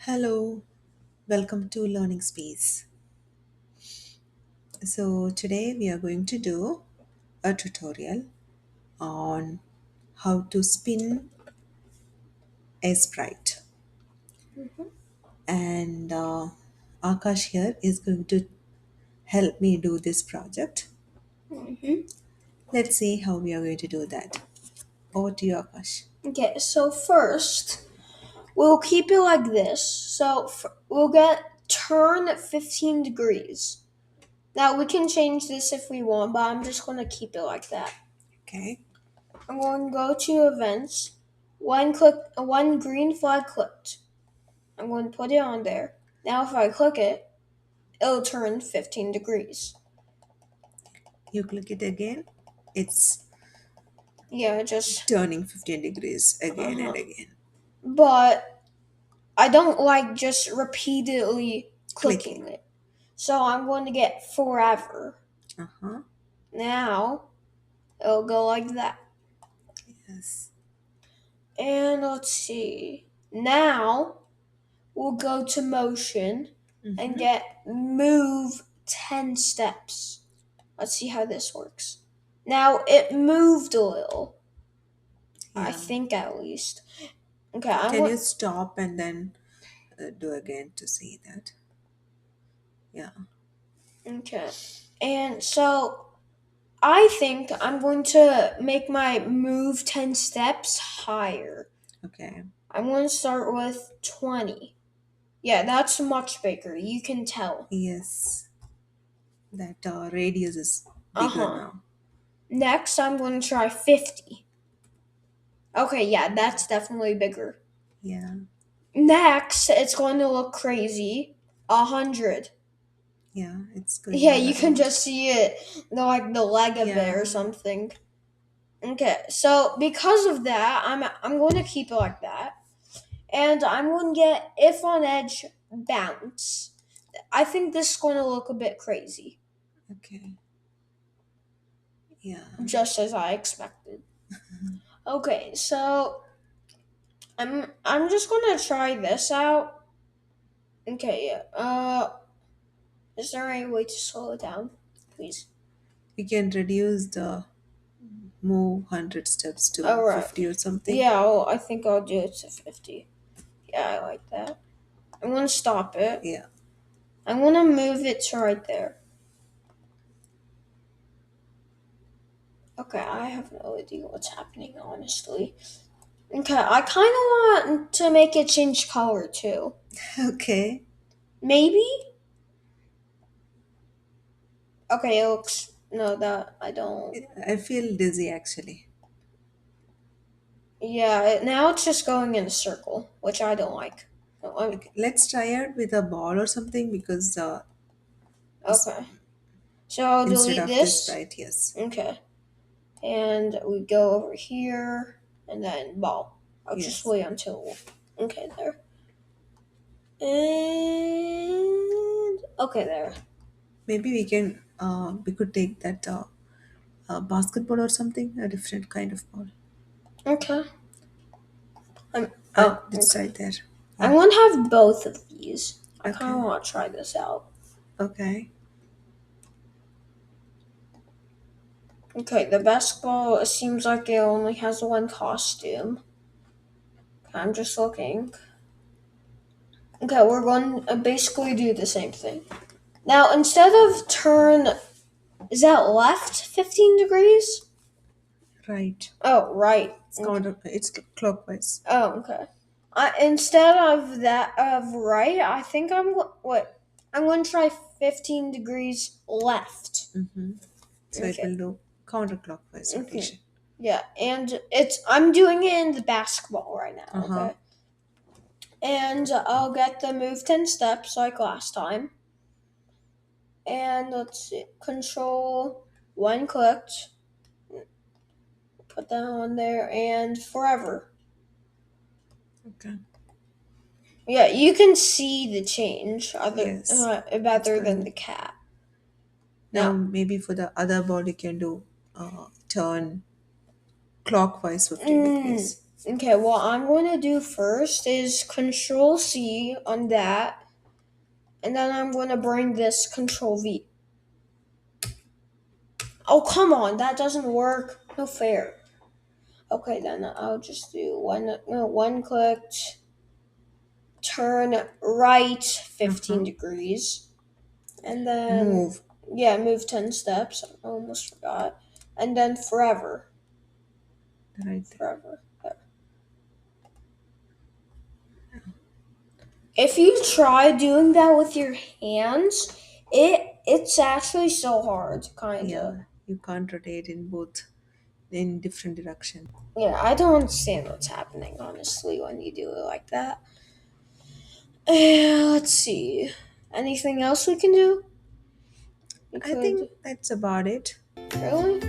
Hello, welcome to Learning Space. So, today we are going to do a tutorial on how to spin a sprite. And Akash here is going to help me do this project. Mhm. Let's see how we are going to do that. Over to you, Akash. Okay, so first we'll keep it like this. We'll get turn 15 degrees. Now we can change this if we want, but I'm just going to keep it like that. Okay, I'm going to go to events. One green flag clicked. I'm going to put it on there. Now if I click it, it'll turn 15 degrees. you click it again. It's Yeah, just turning 15 degrees again and uh-huh. again. But I don't like just repeatedly Clicking. clicking it. So I'm going to get forever. Uh huh. Now it'll go like that. Yes. And let's see. Now we'll go to motion and Mm-hmm. get move 10 steps. Let's see how this works. Now it moved a little. I Yeah. think at least. Okay, I'm Can going. you stop and then do again to see that? Yeah. Okay. And so I think I'm going to make my move 10 steps higher. Okay. I'm going to start with 20. Yeah, that's much bigger. You can tell. Yes. That radius is Uh bigger huh. now. Next, I'm going to try 50. Okay, yeah, that's definitely bigger. Yeah. Next, it's going to look crazy. 100. Yeah. It's going Yeah, all you can around. just see it, like the leg of it or Yeah. something. Okay, so because of that, I'm going to keep it like that, and I'm going to get if on edge bounce. I think this is going to look a bit crazy, Okay. Yeah. just as I expected. Okay, so I'm just gonna try this out. Okay, yeah. Is there any way to slow it down, please? We can reduce the move 100 steps All to right. 50 or something. Yeah, I think I'll do it to 50. Yeah, I like that. I'm gonna stop it. Yeah. I'm gonna move it to right there. Okay, I have no idea what's happening, honestly. Okay, I kind of want to make it change color too. Okay. Maybe? Okay, it looks. No, that I don't. I feel dizzy actually. Yeah, now it's just going in a circle, which I don't like. No, Okay. Let's try it with a ball or something because this, okay. So I'll instead delete of this this. sprite, yes. Okay. And we go over here and then ball. I'll just Yes. wait until. Okay, there. And. Okay, there. Maybe we could take that basketball or something, a different kind of ball. Okay. It's Okay. right there. I Yeah. want to have both of these. I kind of Okay. want to try this out. Okay. Okay, the basketball, it seems like it only has one costume. I'm just looking. Okay, we're going to basically do the same thing. Now, instead of turn, is that left 15 degrees? Right. Oh, right. It's Okay. counter. It's clockwise. Oh, okay. Instead of that of right, I think what I'm going to try 15 degrees left. Mm-hmm. So it Okay. will do counterclockwise Okay. rotation. Yeah, and I'm doing it in the basketball right Uh now. huh. Okay. And I'll get the move 10 steps like last time. And let's see, control one clicked. Put that on there and forever. Okay. Yeah, you can see the change Yes. It's better than going. the cat. Now Now, maybe for the other ball you can do turn clockwise 15 mm, degrees. Okay, what I'm going to do first is Control C on that, and then I'm going to bring this Control V. Oh, come on, that doesn't work. No fair. Okay, then I'll just do one clicked, turn right Uh-huh. 15 degrees, and then, Move. yeah, move 10 steps. I almost forgot. And then forever. Right there. Forever. There. If you try doing that with your hands, it's actually so hard, kinda. Yeah, you can't rotate in both in different direction. Yeah, I don't understand what's happening, honestly, when you do it like that. Let's see. Anything else we can do? We I could. think that's about it. Really?